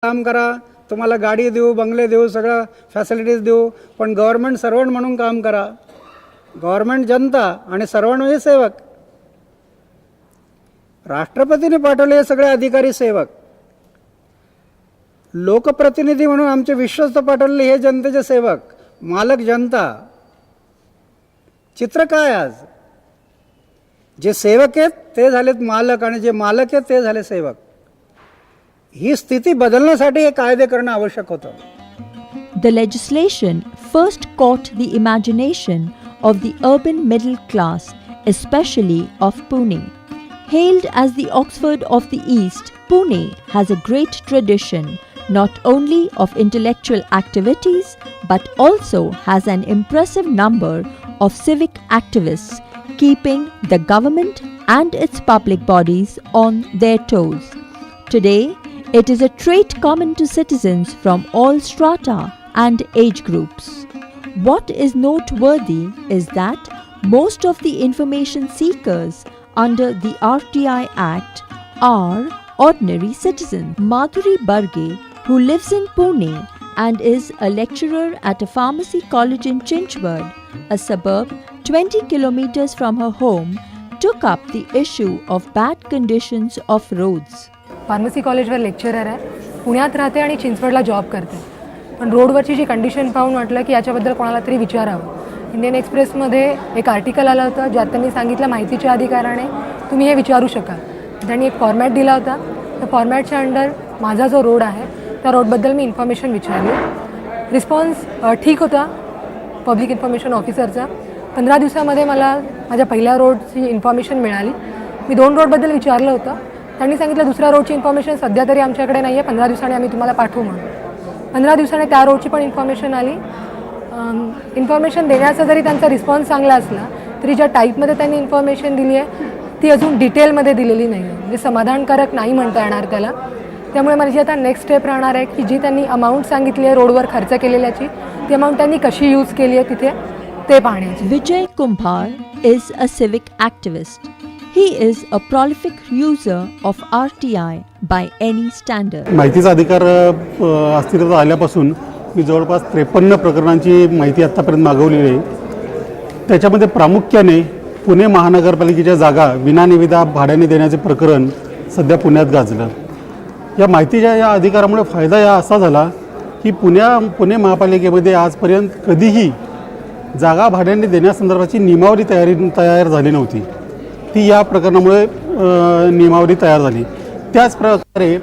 काम करा, तुम्हाला गाडी देऊ, बंगले देऊ, सगळं फॅसिलिटीज देऊ, पण गव्हर्नमेंट सर्वंट म्हणून काम करा. गव्हर्नमेंट जनता आणि सर्वंट म्हणजे सेवक. राष्ट्रपतीने पाठवले हे सगळे अधिकारी सेवक. लोकप्रतिनिधी म्हणून आमचे विश्वस्त पाठवलेले हे जनतेचे सेवक, मालक जनता. चित्र काय आज? जे सेवक आहेत ते झालेत मालक आणि जे मालक आहेत ते झाले सेवक. ही स्थिती बदलण्यासाठी हे कायदे करणं आवश्यक होतं. The legislation first caught the imagination of the urban middle class, especially of Pune. Hailed as the Oxford of the East, Pune has a great tradition not only of intellectual activities but also has an impressive number of civic activists keeping the government and its public bodies on their toes. Today, it is a trait common to citizens from all strata and age groups. What is noteworthy is that most of the information seekers under the RTI Act are ordinary citizens. Madhuri Barge, who lives in Pune and is a lecturer at a pharmacy college in Chinchwad, a suburb 20 kilometers from her home, took up the issue of bad conditions of roads. Pharmacy कॉलेजवर lecturer आहे, पुण्यात राहते आणि चिंचवडला job करते. पण रोडवरची जी condition पाहून वाटलं की याच्याबद्दल कोणाला तरी विचारावं. इंडियन एक्सप्रेसमध्ये एक आर्टिकल आलं होतं ज्यात त्यांनी सांगितलं माहितीच्या अधिकाराने तुम्ही हे विचारू शकाल. त्यांनी एक फॉर्मॅट दिला होता. त्या फॉर्मॅटच्या अंडर माझा जो रोड आहे त्या रोडबद्दल मी इन्फॉर्मेशन विचारली. रिस्पॉन्स ठीक होता पब्लिक इन्फॉर्मेशन ऑफिसरचा. 15 दिवसामध्ये मला माझ्या पहिल्या रोडची इन्फॉर्मेशन मिळाली. मी 2 रोडबद्दल विचारलं होतं. त्यांनी सांगितलं दुसऱ्या रोडची इन्फॉर्मेशन सध्या तरी आमच्याकडे नाही आहे, 15 दिवसांनी आम्ही तुम्हाला पाठवू म्हणून. 15 दिवसांनी त्या रोडची पण इन्फॉर्मेशन आली. इन्फॉर्मेशन देण्याचा जरी त्यांचा रिस्पॉन्स चांगला असला तरी ज्या टाईपमध्ये त्यांनी इन्फॉर्मेशन दिली आहे ती अजून डिटेलमध्ये दिलेली नाही आहे. म्हणजे समाधानकारक नाही म्हणता येणार त्याला. त्यामुळे माझी आता नेक्स्ट स्टेप राहणार आहे की जी त्यांनी अमाऊंट सांगितली आहे रोडवर खर्च केलेल्याची ती अमाऊंट त्यांनी कशी यूज केली आहे तिथे ते पाहण्याची. Vijay Kumbhar is a civic activist. He is a prolific user of RTI by any standard. माहितीचा अधिकार अस्तित्वात आल्यापासून मी जवळपास 53 प्रकरणांची माहिती आत्तापर्यंत मागवलेली आहे. त्याच्यामध्ये प्रामुख्याने पुणे महानगरपालिकेच्या जागा विनानिविदा भाड्याने देण्याचे प्रकरण सध्या पुण्यात गाजलं. या माहितीच्या या अधिकारामुळे फायदा या असा झाला की पुणे महापालिकेमध्ये आजपर्यंत कधीही जागा भाड्याने देण्यासंदर्भाची नियमावली तयार झाली नव्हती. ती या प्रकरणामुळे नियमावली तयार झाली. त्याच प्रकारे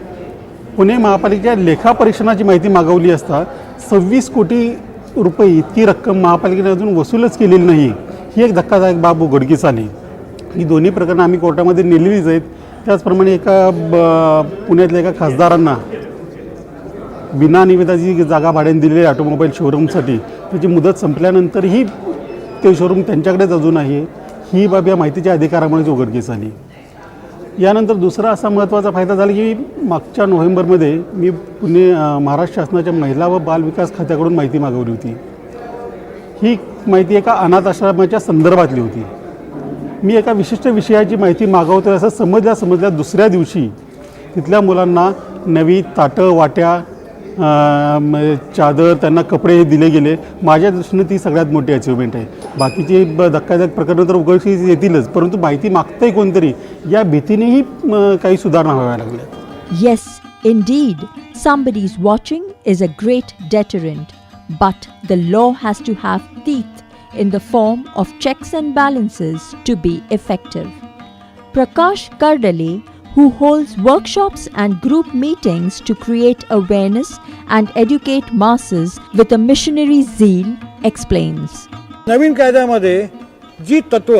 पुणे महापालिकेच्या लेखापरीक्षणाची माहिती मागवली असता 26 कोटी रुपये इतकी रक्कम महापालिकेने अजून वसूलच केलेली नाही. ही एक धक्कादायक बाब उघडकीस आली. ही दोन्ही प्रकरणं आम्ही कोर्टामध्ये नेलेलीच आहेत. त्याचप्रमाणे पुण्यातल्या एका खासदारांना विनानिविदाची जागा भाड्याने दिलेली ऑटोमोबाईल शोरूमसाठी त्याची मुदत संपल्यानंतरही ते शोरूम त्यांच्याकडेच अजून आहे. ही बाब या माहितीच्या अधिकारामुळेच उघडकीस आली. यानंतर दुसरा असा महत्त्वाचा फायदा झाला की मागच्या नोव्हेंबरमध्ये मी महाराष्ट्र शासनाच्या महिला व बालविकास खात्याकडून माहिती मागवली होती. ही माहिती एका अनाथ आश्रमाच्या संदर्भातली होती. मी एका विशिष्ट विषयाची माहिती मागवतो असं समजल्या दुसऱ्या दिवशी तिथल्या मुलांना नवी ताटं वाट्या चादर त्यांना कपडे दिले गेले. माझ्या दृष्टीने ती सगळ्यात मोठी अचिव्हमेंट आहे. बाकीची धक्कादायक प्रकरणं तर उघडकीस येतीलच, परंतु माहिती मागतंय कोणतरी या भीतीनेही काही सुधारणा व्हाव्या लागल्या. Yes, indeed, somebody's watching is a great deterrent, but the law has to have teeth in the form of checks and balances to be effective. Prakash Kardale, who holds workshops and group meetings to create awareness and educate masses with a missionary zeal, explains. नवीन कायद्यामध्ये जी तत्व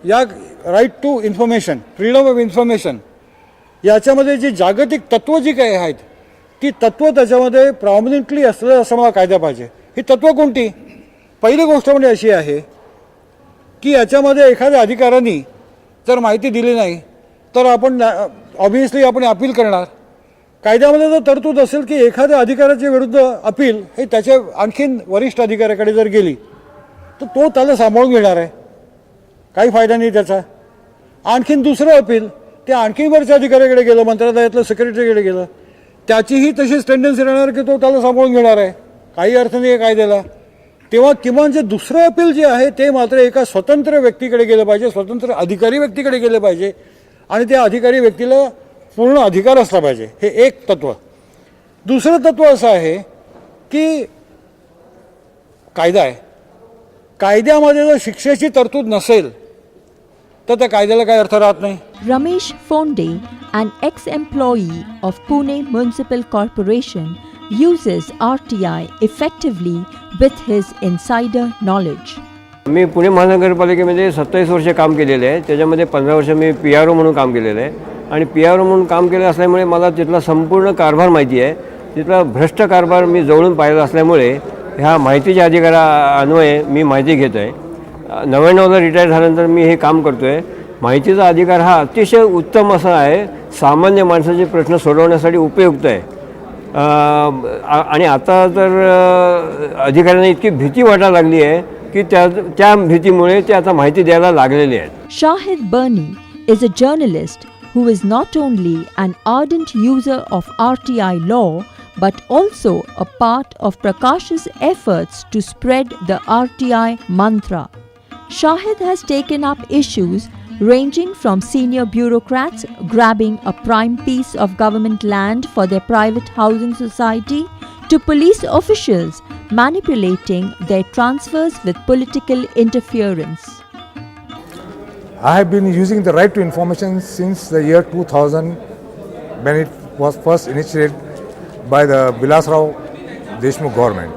या right to information, freedom of information याच्यामध्ये जी जागतिक तत्व जी काही आहेत ती तत्व त्याच्यामध्ये प्रॉमिनंटली असलं असं मला कायदा पाहिजे. ही तत्व कोणती? पहिली गोष्ट म्हणजे अशी आहे की याच्यामध्ये एखाद्या अधिकाऱ्यांनी जर माहिती दिली नाही तर आपण ऑब्व्हियसली आपण अपील करणार. कायद्यामध्ये जर तरतूद असेल की एखाद्या अधिकाऱ्याच्या विरुद्ध अपील हे त्याच्या आणखीन वरिष्ठ अधिकाऱ्याकडे जर गेली तर तो त्याला सांभाळून घेणार आहे, काही फायदा नाही त्याचा. आणखीन दुसरं अपील ते आणखीन वरच्या अधिकाऱ्याकडे गेलं, मंत्रालयातलं सेक्रेटरीकडे गेलं त्याचीही तशीच टेंडन्सी राहणार की तो त्याला सांभाळून घेणार आहे, काही अर्थ नाही आहे कायद्याला. तेव्हा किमान जे दुसरं अपील जे आहे ते मात्र एका स्वतंत्र व्यक्तीकडे गेलं पाहिजे, स्वतंत्र अधिकारी व्यक्तीकडे गेलं पाहिजे आणि त्या अधिकारी व्यक्तीला पूर्ण अधिकार असला पाहिजे. हे एक तत्व. दुसरं तत्व असं आहे की कायदा आहे, कायद्यामध्ये जर शिक्षेची तरतूद नसेल तर त्या कायद्याला काही अर्थ राहत नाही. Ramesh Fonde, an ex-employee of Pune Municipal Corporation, uses RTI effectively with his insider knowledge. मी पुणे महानगरपालिकेमध्ये 27 वर्ष काम केलेलं आहे. त्याच्यामध्ये 15 वर्ष मी PRO म्हणून काम केलेलं आहे आणि PRO म्हणून काम केलं असल्यामुळे मला तिथला संपूर्ण कारभार माहिती आहे. तिथला भ्रष्ट कारभार मी जवळून पाहिला असल्यामुळे ह्या माहितीच्या अधिकारान्वये मी माहिती घेतो आहे. 99ला रिटायर झाल्यानंतर मी हे काम करतो आहे. माहितीचा अधिकार हा अतिशय उत्तम असा आहे, सामान्य माणसाचे प्रश्न सोडवण्यासाठी उपयुक्त आहे. आणि आता तर अधिकाऱ्यांना इतकी भीती वाटायला लागली आहे की त्या भीतीमुळे ते आता माहिती द्यायला लागलेले आहेत. Shahid Berni is a journalist who is not only an ardent user of RTI law but also a part of Prakash's efforts to spread the RTI mantra. Shahid has taken up issues ranging from senior bureaucrats grabbing a prime piece of government land for their private housing society to police officials manipulating their transfers with political interference. I have been using the right to information since the year 2000 when it was first initiated by the Vilasrao Deshmukh government.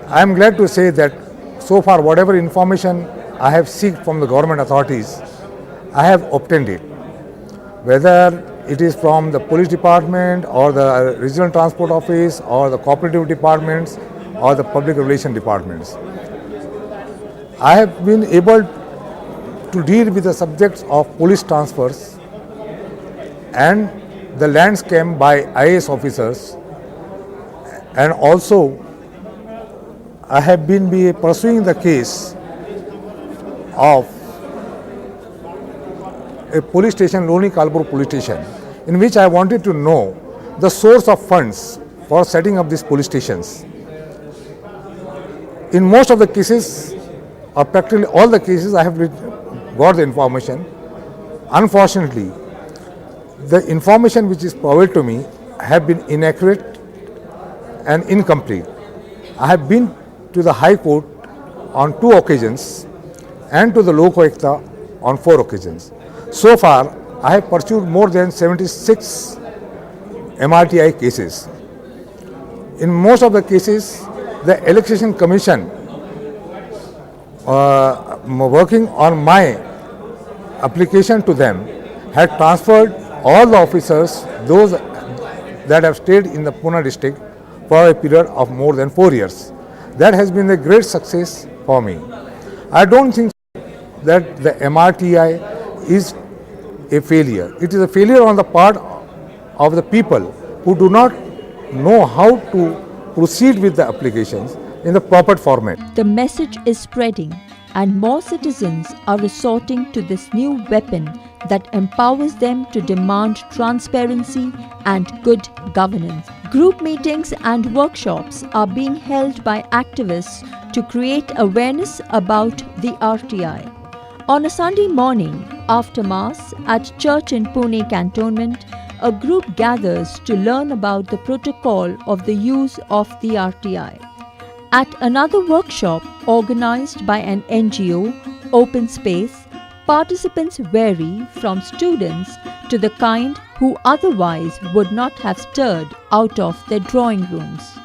I am glad to say that so far whatever information I have sought from the government authorities, I have obtained it. Whether it is from the police department or the regional transport office or the cooperative departments or the public relation departments. I have been able to deal with the subjects of police transfers and the land scam by IAS officers, and also I have been pursuing the case of a police station, Loni Kalpur police station, in which I wanted to know the source of funds for setting up these police stations. In most of the cases, or practically all the cases, I have got the information. Unfortunately, the information which is provided to me have been inaccurate and incomplete. I have been to the High Court on 2 occasions and to the Lok Ayukta on 4 occasions. So far, I have pursued more than 76 MRTI cases. In most of the cases, the Election Commission working on my application to them had transferred all the officers, those that have stayed in the Pune district for a period of more than 4 years. That has been a great success for me. I don't think that the MRTI is a failure. It is a failure on the part of the people who do not know how to proceed with the applications in the proper format. The message is spreading and more citizens are resorting to this new weapon that empowers them to demand transparency and good governance. Group meetings and workshops are being held by activists to create awareness about the RTI. On a Sunday morning, after Mass at church in Pune Cantonment, a group gathers to learn about the protocol of the use of the RTI. At another workshop organized by an NGO, Open Space, participants vary from students to the kind who otherwise would not have stirred out of their drawing rooms.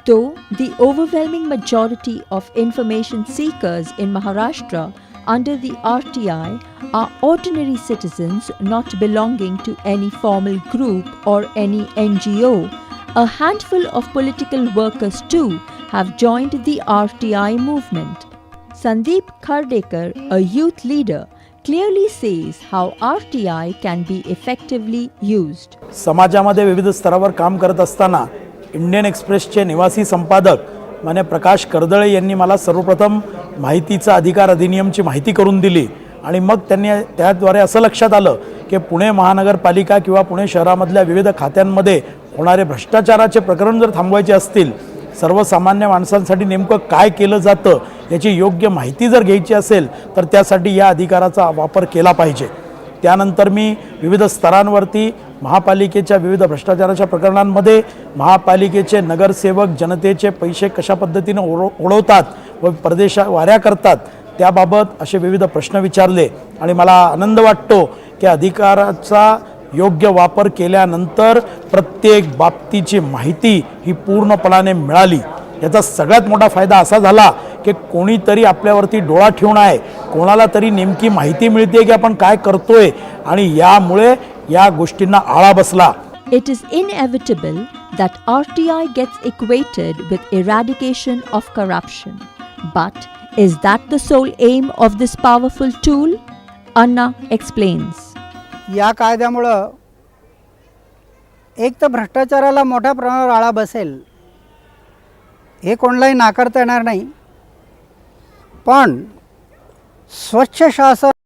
Though the overwhelming majority of information seekers in Maharashtra under the RTI are ordinary citizens not belonging to any formal group or any NGO, a handful of political workers too have joined the RTI movement. Sandeep Khardekar, a youth leader, clearly says how RTI can be effectively used. समाजामध्ये विविध स्तरावर काम करत असताना Indian एक्सप्रेसचे निवासी संपादक मान्य प्रकाश कर्दळे यांनी मला सर्वप्रथम माहितीचा अधिकार अधिनियमची माहिती करून दिली आणि मग त्यांनी त्याद्वारे असं लक्षात आलं की पुणे महानगरपालिका किंवा पुणे शहरामधल्या विविध खात्यांमध्ये होणारे भ्रष्टाचाराचे प्रकरण जर थांबवायचे असतील, सर्वसामान्य माणसांसाठी नेमकं काय केलं जातं याची योग्य माहिती जर घ्यायची असेल तर त्यासाठी या अधिकाराचा वापर केला पाहिजे. त्यानंतर मी विविध स्तरांवरती महापालिकेच्या विविध भ्रष्टाचाराच्या प्रकरणांमध्ये महापालिकेचे नगरसेवक जनतेचे पैसे कशा पद्धतीने उडवतात व परदेशवाऱ्या करतात त्याबाबत असे विविध प्रश्न विचारले आणि मला आनंद वाटतो की अधिकाराचा योग्य वापर केल्यानंतर प्रत्येक बाबतीची माहिती ही पूर्णपणाने मिळाली. याचा सगळ्यात मोठा फायदा असा झाला की कोणीतरी आपल्यावरती डोळा ठेवून आहे, कोणाला तरी नेमकी माहिती मिळते की आपण काय करतोय आणि यामुळे या गोष्टींना आळा बसला. It is inevitable that RTI gets equated with eradication of corruption. But is that the sole aim of this powerful tool? Anna explains. या कायद्यामुळं एक तर भ्रष्टाचाराला मोठ्या प्रमाणावर आळा बसेल हे कोणालाही नाकारता येणार नाही, पण स्वच्छ शासन